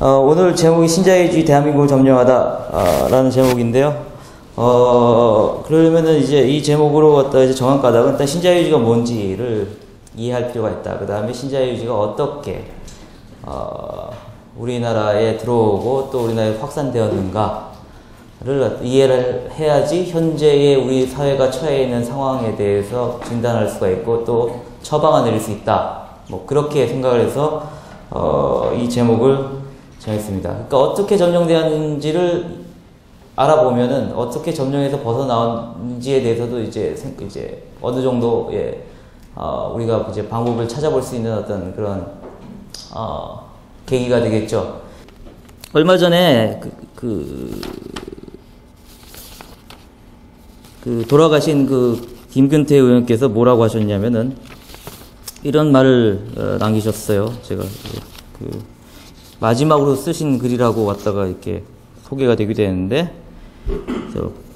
오늘 제목이 신자유주의 대한민국을 점령하다 라는 제목인데요. 그러면은 이제 이 제목으로 갖다 이제 정한 까닭은 일단 신자유주의가 뭔지를 이해할 필요가 있다. 그 다음에 신자유주의가 어떻게 우리나라에 들어오고 또 우리나라에 확산되었는가를 이해를 해야지 현재의 우리 사회가 처해 있는 상황에 대해서 진단할 수가 있고 또 처방을 내릴 수 있다. 뭐 그렇게 생각을 해서 이 제목을 정했습니다. 그러니까 어떻게 점령되었는지를 알아보면은 어떻게 점령에서 벗어나온지에 대해서도 이제 어느 정도의 우리가 이제 방법을 찾아볼 수 있는 어떤 그런 계기가 되겠죠. 얼마 전에 돌아가신 김근태 의원께서 뭐라고 하셨냐면은 이런 말을 남기셨어요. 제가 마지막으로 쓰신 글이라고 왔다가 이렇게 소개가 되기도 했는데,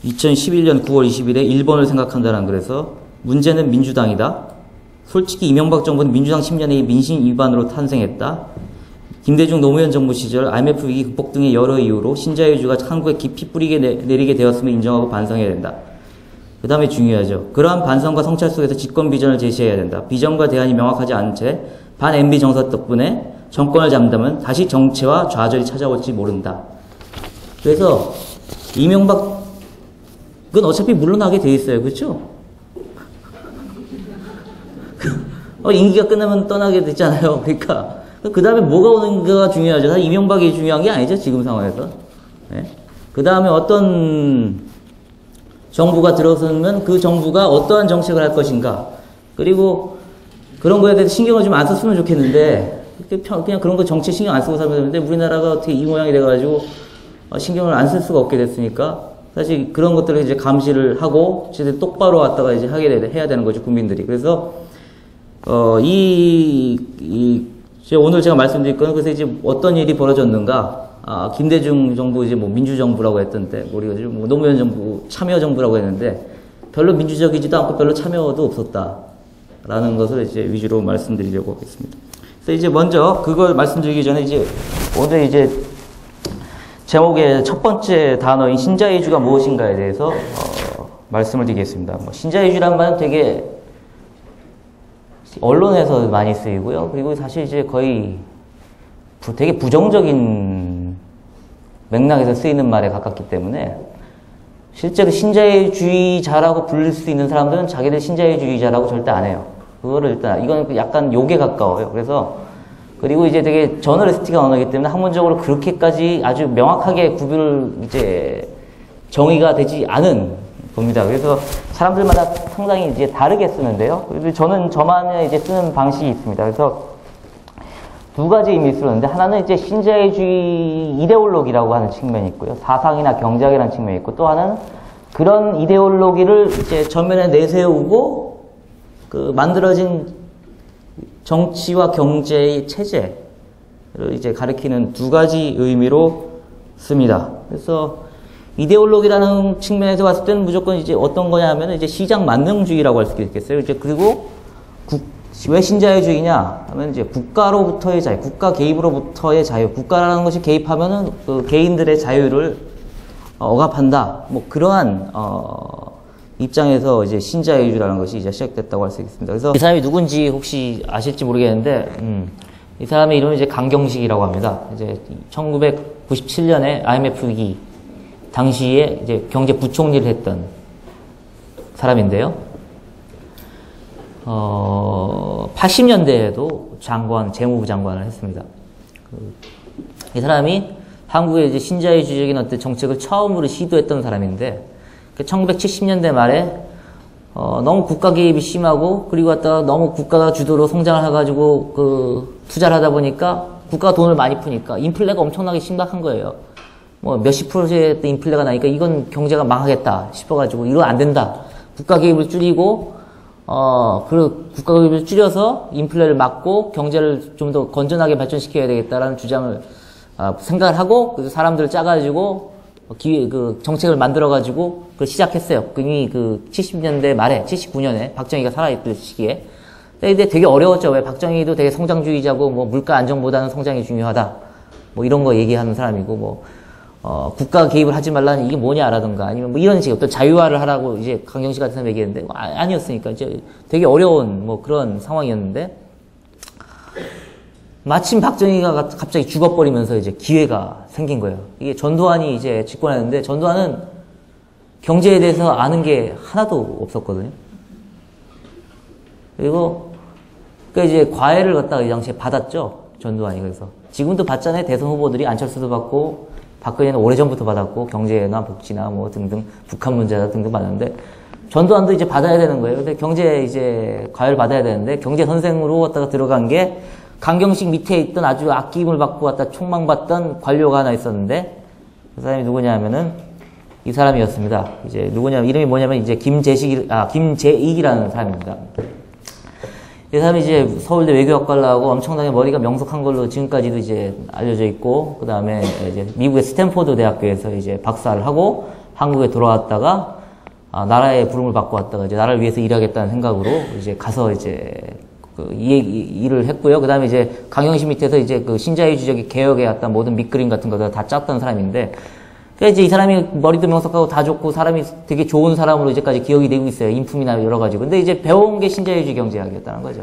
2011년 9월 20일에 1번을 생각한다는 글에서 문제는 민주당이다. 솔직히 이명박 정부는 민주당 10년의 민심 위반으로 탄생했다. 김대중 노무현 정부 시절 IMF 위기 극복 등의 여러 이유로 신자유주의가 한국에 깊이 뿌리게 내리게 되었음을 인정하고 반성해야 된다. 그 다음에 중요하죠. 그러한 반성과 성찰 속에서 집권 비전을 제시해야 된다. 비전과 대안이 명확하지 않은 채 반 MB 정서 덕분에 정권을 잡는다면 다시 정체와 좌절이 찾아올지 모른다. 그래서 이명박은 어차피 물러나게 돼 있어요. 그렇죠? 임기가 끝나면 떠나게 됐잖아요. 그러니까 그 다음에 뭐가 오는가가 중요하죠. 사실 이명박이 중요한 게 아니죠. 지금 상황에서. 네? 그 다음에 어떤 정부가 들어서면 그 정부가 어떠한 정책을 할 것인가. 그리고 그런 거에 대해서 신경을 좀 안 썼으면 좋겠는데 그냥 그런 거 정치 신경 안 쓰고 살면 되는데 우리나라가 어떻게 이 모양이 돼가지고 신경을 안 쓸 수가 없게 됐으니까 사실 그런 것들을 이제 감시를 하고 이제 똑바로 왔다가 이제 해야 되는 거죠, 국민들이. 그래서 오늘 제가 말씀드릴 거는 그래서 이제 어떤 일이 벌어졌는가. 김대중 정부 이제 뭐 민주정부라고 했던데, 우리가 뭐 노무현 정부 참여정부라고 했는데 별로 민주적이지도 않고 별로 참여도 없었다라는 것을 이제 위주로 말씀드리려고 하겠습니다. 그래서 이제 먼저 그걸 말씀드리기 전에 이제 오늘 이제 제목의 첫 번째 단어인 신자유주의가 무엇인가에 대해서 말씀을 드리겠습니다. 신자유주의란 말은 되게 언론에서 많이 쓰이고요. 그리고 사실 이제 거의 되게 부정적인 맥락에서 쓰이는 말에 가깝기 때문에 실제로 신자유주의자라고 부를 수 있는 사람들은 자기들 신자유주의자라고 절대 안 해요. 그거를 일단 이건 약간 욕에 가까워요. 그래서 그리고 이제 되게 저널리스틱한 언어이기 때문에 학문적으로 그렇게까지 아주 명확하게 구분을 이제 정의가 되지 않은 겁니다. 그래서 사람들마다 상당히 이제 다르게 쓰는데요. 그래서 저는 저만의 이제 쓰는 방식이 있습니다. 그래서 두 가지 의미를 쓰는데 하나는 이제 신자유주의 이데올로기라고 하는 측면이 있고요. 사상이나 경제학이라는 측면이 있고 또 하나는 그런 이데올로기를 이제 전면에 내세우고 만들어진 정치와 경제의 체제를 이제 가리키는 두 가지 의미로 씁니다. 그래서 이데올로기라는 측면에서 봤을 때는 무조건 이제 어떤 거냐 하면 이제 시장 만능주의라고 할 수 있겠어요. 이제 그리고 왜 신자유주의냐 하면 이제 국가로부터의 자유, 국가 개입으로부터의 자유, 국가라는 것이 개입하면은 개인들의 자유를 억압한다. 뭐 그러한 입장에서 이제 신자유주의라는 것이 이제 시작됐다고 할 수 있겠습니다. 그래서 이 사람이 누군지 혹시 아실지 모르겠는데, 이 사람의 이름은 이제 강경식이라고 합니다. 이제 1997년에 IMF 위기 당시에 이제 경제부총리를 했던 사람인데요. 80년대에도 재무부 장관을 했습니다. 이 사람이 한국에 이제 신자유주의적인 어떤 정책을 처음으로 시도했던 사람인데, 1970년대 말에 너무 국가 개입이 심하고 그리고 갖다가 너무 국가가 주도로 성장을 해가지고 투자를 하다 보니까 국가가 돈을 많이 푸니까 인플레가 엄청나게 심각한 거예요. 뭐 몇십 %의 인플레가 나니까 이건 경제가 망하겠다 싶어가지고 이거 안 된다. 국가 개입을 줄이고 그 국가 개입을 줄여서 인플레를 막고 경제를 좀 더 건전하게 발전시켜야 되겠다라는 주장을 생각을 하고 그래서 사람들을 짜가지고 정책을 만들어가지고 그걸 시작했어요. 이미 70년대 말에, 79년에 박정희가 살아있던 시기에. 근데 되게 어려웠죠. 왜 박정희도 되게 성장주의자고, 뭐, 물가 안정보다는 성장이 중요하다. 뭐 이런 거 얘기하는 사람이고, 뭐, 국가 개입을 하지 말라는 이게 뭐냐라든가, 아니면 뭐 이런 식 어떤 자유화를 하라고 이제 강경식 같은 사람이 얘기했는데, 아니었으니까 이제 되게 어려운 뭐 그런 상황이었는데, 마침 박정희가 갑자기 죽어버리면서 이제 기회가 생긴 거예요. 이게 전두환이 이제 집권했는데, 전두환은 경제에 대해서 아는 게 하나도 없었거든요. 그리고, 그러니까 이제 과외를 갖다가 이 당시에 받았죠. 전두환이. 그래서. 지금도 받잖아요. 대선 후보들이 안철수도 받고, 박근혜는 오래전부터 받았고, 경제나 복지나 뭐 등등, 북한 문제나 등등 받았는데, 전두환도 이제 받아야 되는 거예요. 근데 경제 이제 과외를 받아야 되는데, 경제 선생으로 갖다가 들어간 게, 강경식 밑에 있던 아주 아낌을 받고 갖다 총망받던 관료가 하나 있었는데, 그 사람이 누구냐 하면은, 이 사람이었습니다. 이제 누구냐면, 이름이 뭐냐면, 이제 김재익이라는 사람입니다. 이 사람이 이제 서울대 외교학과를 나오고 엄청나게 머리가 명석한 걸로 지금까지도 이제 알려져 있고, 그 다음에 이제 미국의 스탠포드 대학교에서 이제 박사를 하고 한국에 돌아왔다가, 나라의 부름을 받고 왔다가 이제 나라를 위해서 일하겠다는 생각으로 이제 가서 이제 일을 했고요. 그 다음에 이제 강영식 밑에서 이제 그 신자유주의 개혁에 어떤 모든 밑그림 같은 거를 다 짰던 사람인데, 그러니까 이제 이 사람이 머리도 명석하고 다 좋고 사람이 되게 좋은 사람으로 이제까지 기억이 되고 있어요. 인품이나 여러 가지고. 근데 이제 배운 게 신자유주의 경제학이었다는 거죠.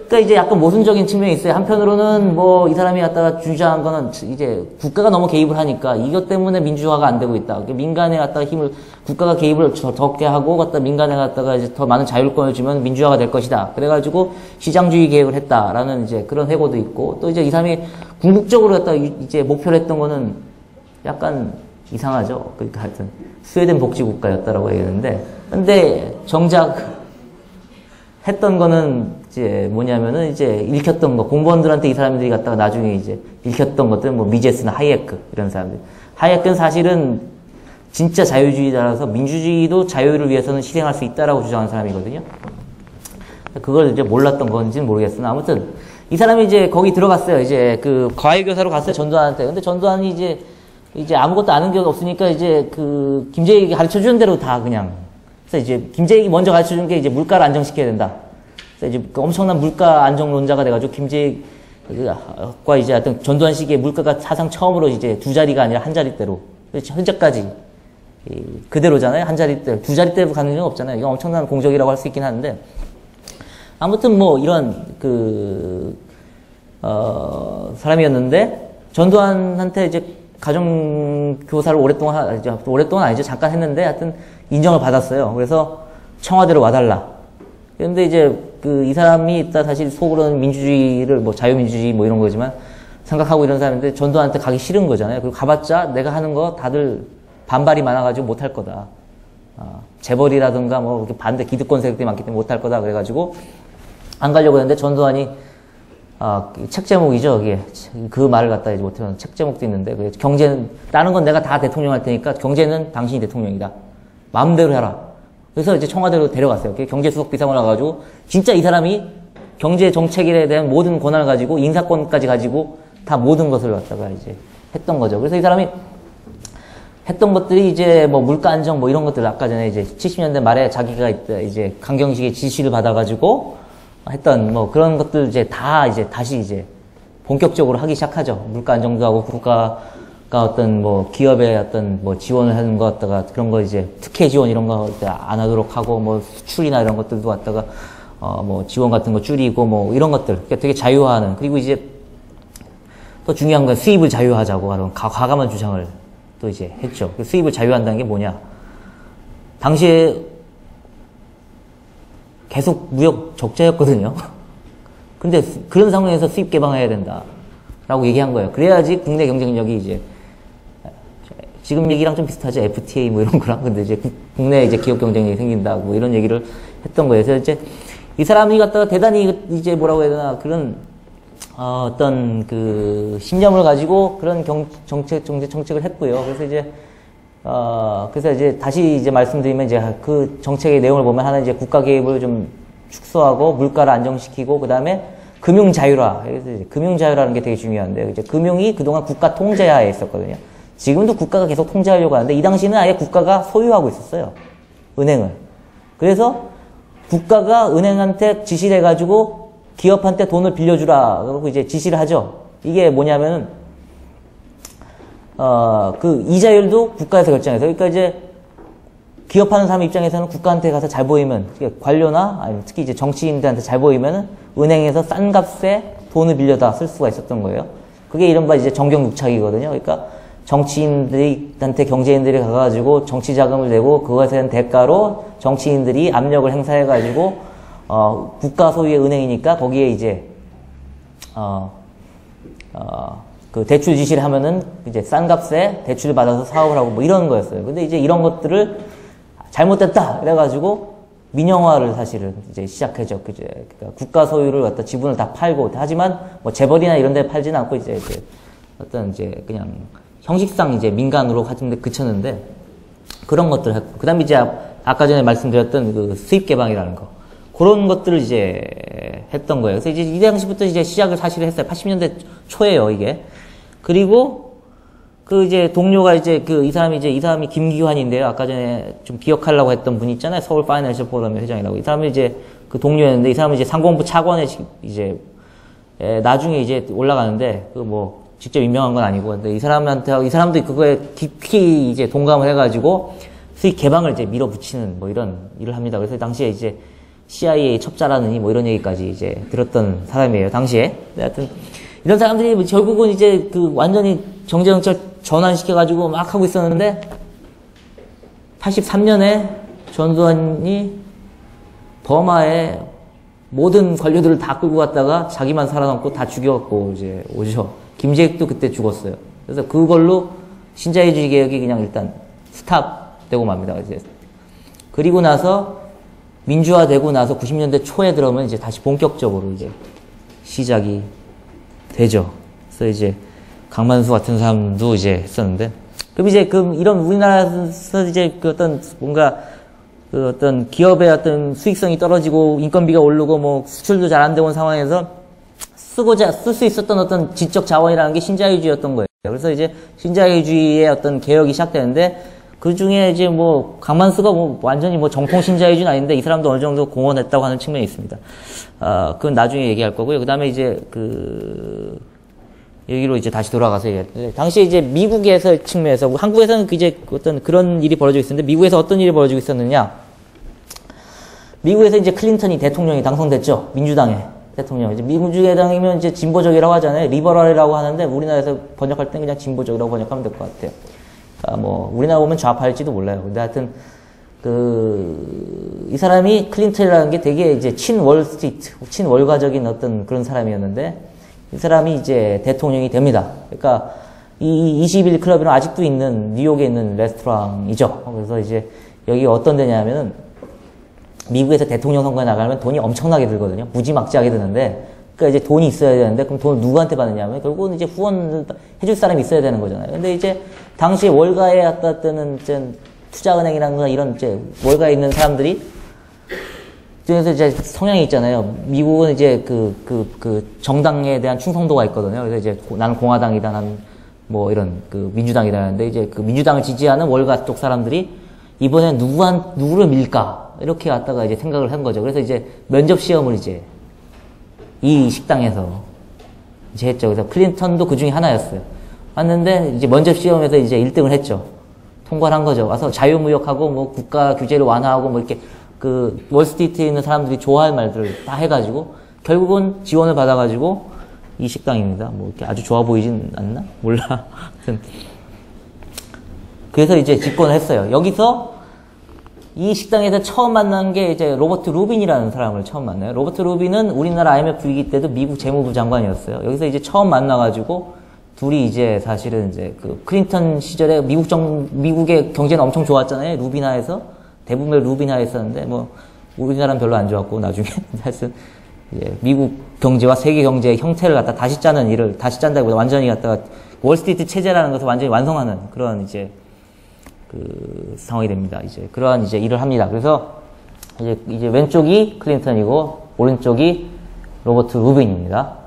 그러니까 이제 약간 모순적인 측면이 있어요. 한편으로는 뭐 이 사람이 갖다가 주장한 거는 이제 국가가 너무 개입을 하니까 이것 때문에 민주화가 안 되고 있다. 민간에 갖다가 힘을, 국가가 개입을 적게 하고 갖다 민간에 갖다가 이제 더 많은 자율권을 주면 민주화가 될 것이다. 그래가지고 시장주의 개혁을 했다라는 이제 그런 회고도 있고, 또 이제 이 사람이 궁극적으로 갖다가 이제 목표를 했던 거는 약간 이상하죠. 그러니까 하여튼 스웨덴 복지국가였다라고 얘기했는데, 근데 정작 했던 거는 이제 뭐냐면은 이제 읽혔던 거, 공무원들한테 이 사람들이 갖다가 나중에 이제 읽혔던 것들, 뭐 미제스나 하이에크 이런 사람들. 하이에크는 사실은 진짜 자유주의자라서 민주주의도 자유를 위해서는 희생할 수 있다라고 주장하는 사람이거든요. 그걸 이제 몰랐던 건지는 모르겠으나 아무튼 이 사람이 이제 거기 들어갔어요. 이제 그 과외교사로 갔어요. 전두환한테. 근데 전두환이 이제 아무것도 아는 게 없으니까 이제 그 김재익이 가르쳐 주는 대로 다 그냥. 그래서 이제 김재익이 먼저 가르쳐 준 게 이제 물가를 안정시켜야 된다. 그래서 이제 그 엄청난 물가 안정론자가 돼가지고 김재익과 이제 하여튼 전두환 시기에 물가가 사상 처음으로 이제 두 자리가 아니라 한 자리대로. 현재까지 그대로잖아요. 한 자리대. 두 자리대로 가는 경우는 없잖아요. 이건 엄청난 공적이라고 할 수 있긴 하는데. 아무튼 뭐 이런 사람이었는데, 전두환한테 이제 가정교사를 오랫동안 아니죠. 잠깐 했는데, 하여튼, 인정을 받았어요. 그래서, 청와대로 와달라. 근데 이제, 이 사람이 있다 사실 속으로는 민주주의를, 뭐, 자유민주주의 뭐 이런 거지만, 생각하고 이런 사람인데, 전두환한테 가기 싫은 거잖아요. 그리고 가봤자, 내가 하는 거 다들 반발이 많아가지고 못할 거다. 재벌이라든가, 뭐, 반대 기득권 세력들이 많기 때문에 못할 거다. 그래가지고, 안 가려고 했는데, 전두환이, 책 제목이죠, 이게. 그 말을 갖다 이제 못해서 책 제목도 있는데, 경제는, 다른 건 내가 다 대통령 할 테니까, 경제는 당신이 대통령이다. 마음대로 해라. 그래서 이제 청와대로 데려갔어요. 경제수석 비상을 와가지고, 진짜 이 사람이 경제 정책에 대한 모든 권한을 가지고, 인사권까지 가지고, 다 모든 것을 갖다가 이제 했던 거죠. 그래서 이 사람이 했던 것들이 이제 뭐 물가 안정 뭐 이런 것들, 아까 전에 이제 70년대 말에 자기가 이제 강경식의 지시를 받아가지고, 했던 뭐 그런 것들 이제 다 이제 다시 이제 본격적으로 하기 시작하죠. 물가 안정도 하고 국가가 어떤 뭐 기업에 어떤 뭐 지원을 하는 거 갖다가 그런 거 이제 특혜 지원 이런 거 안 하도록 하고, 뭐 수출이나 이런 것들도 갖다가 뭐 지원 같은 거 줄이고 뭐 이런 것들. 그러니까 되게 자유화하는. 그리고 이제 또 중요한 건 수입을 자유화하자고 하는 과감한 주장을 또 이제 했죠. 수입을 자유화한다는 게 뭐냐? 당시에 계속 무역 적자였거든요. 근데 그런 상황에서 수입 개방해야 된다. 라고 얘기한 거예요. 그래야지 국내 경쟁력이 이제, 지금 얘기랑 좀 비슷하죠. FTA 뭐 이런 거랑. 근데 이제 국내 이제 기업 경쟁력이 생긴다고 이런 얘기를 했던 거예요. 그래서 이제 이 사람이 갖다가 대단히 이제 뭐라고 해야 되나, 그런, 어떤 신념을 가지고 그런 정책을 했고요. 그래서 이제 다시 이제 말씀드리면 이제 그 정책의 내용을 보면 하나 이제 국가 개입을 좀 축소하고 물가를 안정시키고, 그 다음에 금융 자율화. 그래서 이제 금융 자율화라는 게 되게 중요한데, 이제 금융이 그동안 국가 통제하에 있었거든요. 지금도 국가가 계속 통제하려고 하는데, 이 당시는 아예 국가가 소유하고 있었어요. 은행을. 그래서 국가가 은행한테 지시를 해가지고 기업한테 돈을 빌려주라. 그러고 이제 지시를 하죠. 이게 뭐냐면은, 그 이자율도 국가에서 결정해서, 그러니까 이제 기업하는 사람 입장에서는 국가한테 가서 잘 보이면, 관료나, 아니면 특히 이제 정치인들한테 잘 보이면은 은행에서 싼 값에 돈을 빌려다 쓸 수가 있었던 거예요. 그게 이른바 이제 정경유착이거든요. 그러니까 정치인들한테 경제인들이 가가지고 정치 자금을 내고 그것에 대한 대가로 정치인들이 압력을 행사해가지고 국가 소유의 은행이니까 거기에 이제 그 대출 지시를 하면은 이제 싼 값에 대출을 받아서 사업을 하고 뭐 이런 거였어요. 근데 이제 이런 것들을 잘못됐다 그래가지고 민영화를 사실은 이제 시작했죠. 그러니까 국가 소유를 갖다 지분을 다 팔고 하지만 뭐 재벌이나 이런 데 팔지는 않고 이제 어떤 이제 그냥 형식상 이제 민간으로 하는데 그쳤는데 그런 것들을 했고 그다음에 이제 아까 전에 말씀드렸던 그 수입 개방이라는 거 그런 것들을 이제 했던 거예요. 그래서 이제 이 당시부터 이제 시작을 사실 했어요. 80년대 초에요, 이게. 그리고 그 이제 동료가 이제 이 사람이 김기환인데요. 아까 전에 좀 기억하려고 했던 분 있잖아요. 서울 파이낸셜 포럼의 회장이라고. 이 사람이 이제 그 동료였는데 이 사람은 이제 상공부 차관에 이제 나중에 이제 올라가는데 그 뭐 직접 임명한 건 아니고 근데 이 사람도 그거에 깊이 이제 동감을 해가지고 수익 개방을 이제 밀어붙이는 뭐 이런 일을 합니다. 그래서 당시에 이제 CIA 첩자라느니 뭐 이런 얘기까지 이제 들었던 사람이에요. 당시에. 하여튼 이런 사람들이 결국은 이제 그 완전히 경제정책 전환시켜가지고 막 하고 있었는데 83년에 전두환이 버마에 모든 관료들을 다 끌고 갔다가 자기만 살아남고 다 죽여갖고 이제 오죠. 김재익도 그때 죽었어요. 그래서 그걸로 신자유주의 개혁이 그냥 일단 스탑되고 맙니다. 이제 그리고 나서 민주화되고 나서 90년대 초에 들어오면 이제 다시 본격적으로 이제 시작이 되죠. 그래서 이제 강만수 같은 사람도 이제 했었는데, 그럼 이런 우리나라에서 이제 그 어떤 뭔가 그 어떤 기업의 어떤 수익성이 떨어지고 인건비가 오르고 뭐 수출도 잘 안 되고 온 상황에서 쓸 수 있었던 어떤 지적 자원이라는 게 신자유주의였던 거예요. 그래서 이제 신자유주의의 어떤 개혁이 시작되는데 그 중에 이제 뭐 강만수가 뭐 완전히 뭐 정통 신자유주의는 아닌데 이 사람도 어느 정도 공헌했다고 하는 측면이 있습니다. 그건 나중에 얘기할 거고요. 그 다음에 이제 여기로 이제 다시 돌아가서 얘기할 당시에 이제 미국에서 측면에서 한국에서는 이제 어떤 그런 일이 벌어지고 있었는데 미국에서 어떤 일이 벌어지고 있었느냐? 미국에서 이제 클린턴이 대통령이 당선됐죠. 민주당의 대통령. 이제 민주당이면 이제 진보적이라고 하잖아요. 리버럴이라고 하는데 우리나라에서 번역할 때는 그냥 진보적이라고 번역하면 될 것 같아요. 뭐 우리나라 오면 좌파일지도 몰라요. 근데 하여튼 이 사람이 클린턴이라는 게 되게 이제 친월스트리트, 친월가적인 어떤 그런 사람이었는데 이 사람이 이제 대통령이 됩니다. 그러니까 이 21 클럽이랑 아직도 있는 뉴욕에 있는 레스토랑이죠. 그래서 이제 여기 어떤 데냐면은 미국에서 대통령 선거에 나가면 돈이 엄청나게 들거든요. 무지막지하게 드는데 그러니까 이제 돈이 있어야 되는데 그럼 돈을 누구한테 받느냐면 결국은 이제 후원을 해줄 사람이 있어야 되는 거잖아요. 근데 이제 당시에 월가에 아까 때는 투자은행이라는 이런 이제 월가에 있는 사람들이 그래서 이제 성향이 있잖아요. 미국은 이제 정당에 대한 충성도가 있거든요. 그래서 이제 나는 공화당이다, 난 뭐 이런 민주당이다 하는데 이제 그 민주당을 지지하는 월가 쪽 사람들이 이번에 누구를 밀까? 이렇게 갖다가 이제 생각을 한 거죠. 그래서 이제 면접 시험을 이제 이 식당에서 이제 했죠. 그래서 클린턴도 그 중에 하나였어요. 왔는데 이제 면접 시험에서 이제 1등을 했죠. 통과를 한 거죠. 와서 자유무역하고 뭐 국가 규제를 완화하고 뭐 이렇게 월스트리트에 있는 사람들이 좋아할 말들을 다 해가지고 결국은 지원을 받아가지고 이 식당입니다. 뭐 이렇게 아주 좋아 보이진 않나? 몰라. 하여튼 그래서 이제 집권을 했어요. 여기서 이 식당에서 처음 만난 게 이제 로버트 루빈이라는 사람을 처음 만나요. 로버트 루빈은 우리나라 IMF 위기 때도 미국 재무부 장관이었어요. 여기서 이제 처음 만나가지고 둘이 이제 사실은 이제 클린턴 시절에 미국의 경제는 엄청 좋았잖아요. 루빈하에서. 대부분 루빈하에 있었는데, 뭐, 우리나라는 별로 안 좋았고, 나중에. 하여튼, 이제 미국 경제와 세계 경제의 형태를 갖다 다시 짜는 일을, 다시 짠다기보다 완전히 갖다가 월스트리트 체제라는 것을 완전히 완성하는 그런 이제, 상황이 됩니다. 이제, 그러한 이제 일을 합니다. 그래서, 이제 왼쪽이 클린턴이고, 오른쪽이 로버트 루빈입니다.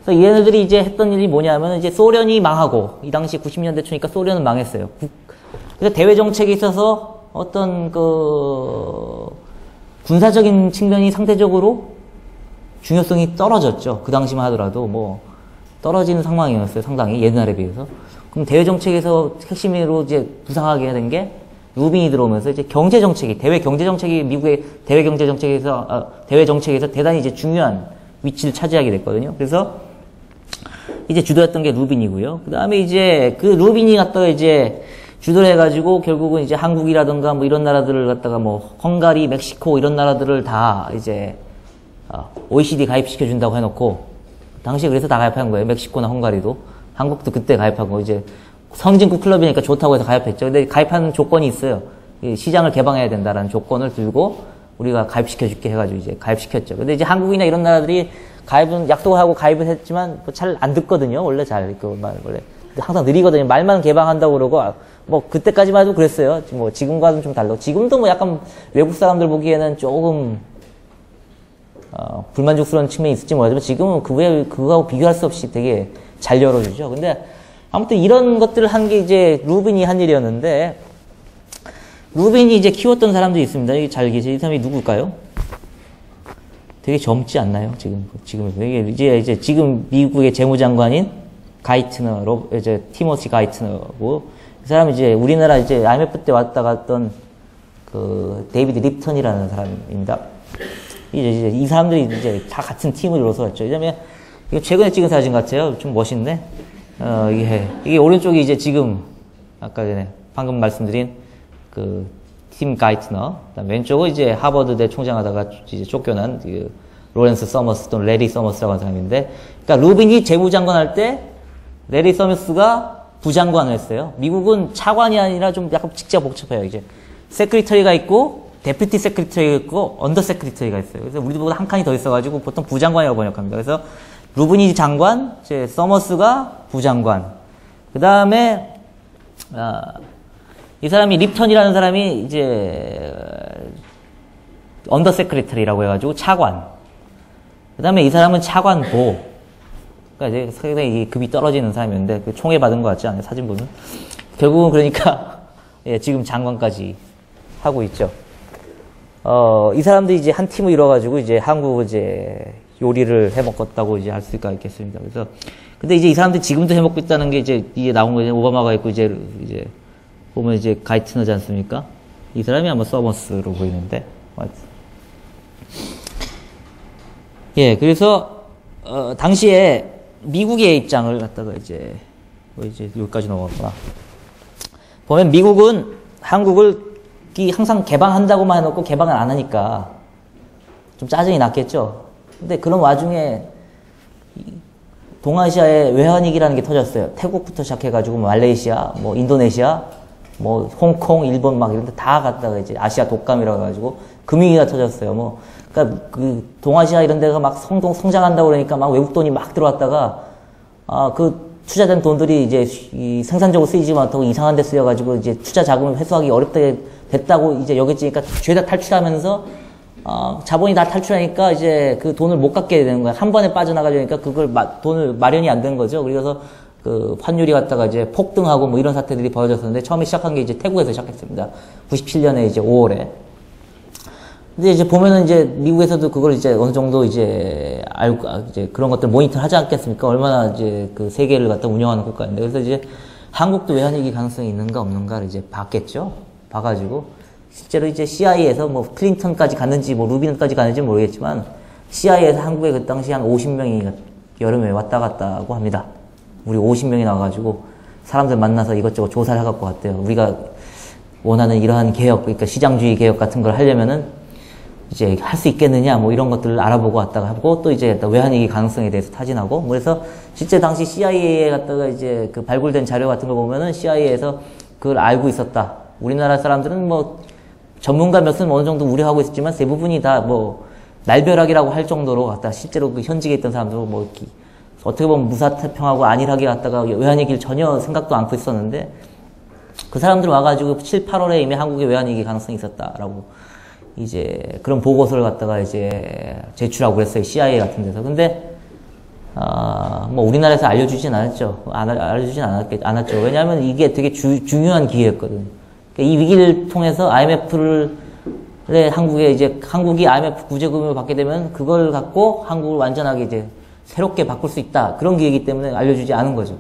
그래서 얘네들이 이제 했던 일이 뭐냐면, 이제 소련이 망하고, 이 당시 90년대 초니까 소련은 망했어요. 그래서 대외 정책에 있어서 어떤 군사적인 측면이 상대적으로 중요성이 떨어졌죠. 그 당시만 하더라도 떨어지는 상황이었어요. 상당히 옛날에 비해서. 그럼 대외 정책에서 핵심으로 이제 부상하게 된 게 루빈이 들어오면서 이제 경제 정책이 대외 경제 정책이 미국의 대외 경제 정책에서 대외 정책에서 대단히 이제 중요한 위치를 차지하게 됐거든요. 그래서 이제 주도했던 게 루빈이고요. 그 다음에 이제 그 루빈이 갖다가 이제 주도를 해가지고 결국은 이제 한국이라든가 뭐 이런 나라들을 갖다가 뭐 헝가리, 멕시코 이런 나라들을 다 이제 OECD 가입시켜 준다고 해놓고 당시에 그래서 다 가입한 거예요. 멕시코나 헝가리도. 한국도 그때 가입하고 이제 선진국 클럽이니까 좋다고 해서 가입했죠. 근데 가입하는 조건이 있어요. 시장을 개방해야 된다라는 조건을 들고 우리가 가입시켜줄게 해가지고 이제 가입시켰죠. 근데 이제 한국이나 이런 나라들이 가입은 약속을 하고 가입을 했지만 잘 안 듣거든요. 원래 잘 원래 항상 느리거든요. 말만 개방한다고 그러고 뭐 그때까지만 해도 그랬어요. 뭐 지금과는 좀 달라. 지금도 뭐 약간 외국 사람들 보기에는 조금 불만족스러운 측면이 있을지 모르지만 지금은 그거하고 비교할 수 없이 되게 잘 열어주죠. 근데 아무튼 이런 것들을 한 게 이제 루빈이 한 일이었는데 루빈이 이제 키웠던 사람들이 있습니다. 여기 잘 계세요. 이 사람이 누굴까요? 되게 젊지 않나요? 지금 이제 지금 미국의 재무장관인 가이트너, 이제 티모시 가이트너고 그 사람이 이제 우리나라 이제 IMF 때 왔다 갔던 그 데이비드 립턴이라는 사람입니다. 이제 이 사람들이 이제 다 같은 팀을 이뤄서 왔죠. 왜냐면 이거 최근에 찍은 사진 같아요. 좀 멋있네. 이게 오른쪽이 이제 지금 아까 전에 방금 말씀드린 그 팀 가이트너, 왼쪽은 이제 하버드대 총장하다가 이제 쫓겨난 그 로렌스 서머스 또는 레리 서머스라고 하는 사람인데, 그러니까 루빈이 재무장관 할 때 레리 서머스가 부장관을 했어요. 미국은 차관이 아니라 좀 약간 직접 복잡해요. 이제 세크리터리가 있고 데프티 세크리터리가 있고 언더 세크리터리가 있어요. 그래서 우리보다 한 칸이 더 있어가지고 보통 부장관이라고 번역합니다. 그래서 루빈이 장관, 이제 서머스가 부장관. 그 다음에 이 사람이 립턴이라는 사람이 이제 언더 세크리터리라고 해가지고 차관. 그 다음에 이 사람은 차관보. 그러니까 이제 상당히 급이 떨어지는 사람이었는데 그 총회 받은 것 같지 않아요? 사진 보면. 결국은 그러니까 예, 지금 장관까지 하고 있죠. 이 사람들이 이제 한 팀을 이뤄가지고 이제 한국 이제 요리를 해먹었다고 이제 할 수가 있겠습니다. 그래서 근데 이제 이 사람들이 지금도 해먹고 있다는 게 이제 나온 거죠. 오바마가 있고 이제 보면 이제 가이트너지 않습니까? 이 사람이 아마 서머스로 보이는데. 예, 그래서 당시에 미국의 입장을 갖다가 이제 여기까지 넘어갔구나. 보면 미국은 한국을 항상 개방한다고만 해놓고 개방을 안 하니까 좀 짜증이 났겠죠. 근데 그런 와중에 동아시아에 외환위기라는 게 터졌어요. 태국부터 시작해가지고 말레이시아, 뭐 인도네시아, 뭐 홍콩, 일본 막 이런 데 다 갔다가 이제 아시아 독감이라고 해가지고 금융위기가 터졌어요. 뭐 그러니까 그 동아시아 이런 데가 막 성장한다고 그러니까 막 외국 돈이 막 들어왔다가 그 투자된 돈들이 이제 이 생산적으로 쓰이지 못하고 이상한 데 쓰여가지고 이제 투자 자금을 회수하기 어렵다 됐다고 이제 여겼지니까 죄다 탈출하면서 자본이 다 탈출하니까 이제 그 돈을 못 갖게 되는 거야. 한 번에 빠져나가려니까 그걸 돈을 마련이 안 된 거죠. 그래서 그 환율이 갔다가 이제 폭등하고 뭐 이런 사태들이 벌어졌었는데 처음에 시작한 게 이제 태국에서 시작했습니다. 97년에 이제 5월에. 근데 이제 보면은 이제 미국에서도 그걸 이제 어느 정도 이제 알고 이제 그런 것들 모니터 하지 않겠습니까? 얼마나 이제 그 세계를 갖다 운영하는 국가인데. 그래서 이제 한국도 외환위기 가능성이 있는가 없는가를 이제 봤겠죠. 봐가지고 실제로 이제 CIA에서 뭐 클린턴까지 갔는지 뭐 루빈까지 갔는지 모르겠지만 CIA에서 한국에 그 당시 한 50명이 여름에 왔다 갔다고 합니다. 우리 50명이 나와가지고 사람들 만나서 이것저것 조사를 해갖고 왔대요. 우리가 원하는 이러한 개혁, 그러니까 시장주의 개혁 같은 걸 하려면은 이제 할 수 있겠느냐, 뭐 이런 것들을 알아보고 왔다가 하고 또 이제 외환위기 가능성에 대해서 타진하고, 뭐 그래서 실제 당시 CIA에 갔다가 이제 그 발굴된 자료 같은 거 보면은 CIA에서 그걸 알고 있었다. 우리나라 사람들은 뭐 전문가 몇은 어느 정도 우려하고 있었지만 대부분이 다 뭐 날벼락이라고 할 정도로 갖다 실제로 그 현직에 있던 사람들은 뭐 어떻게 보면 무사태평하고 안일하게 갔다가 외환위기를 전혀 생각도 않고 있었는데 그 사람들 와가지고 7, 8월에 이미 한국에 외환위기 가능성이 있었다라고 이제 그런 보고서를 갖다가 이제 제출하고 그랬어요. CIA 같은 데서. 근데 뭐 우리나라에서 알려주진 않았죠. 알려주진 않았죠. 왜냐하면 이게 되게 중요한 기회였거든. 그러니까 이 위기를 통해서 한국이 IMF 구제금융을 받게 되면 그걸 갖고 한국을 완전하게 이제 새롭게 바꿀 수 있다. 그런 기회이기 때문에 알려주지 않은 거죠.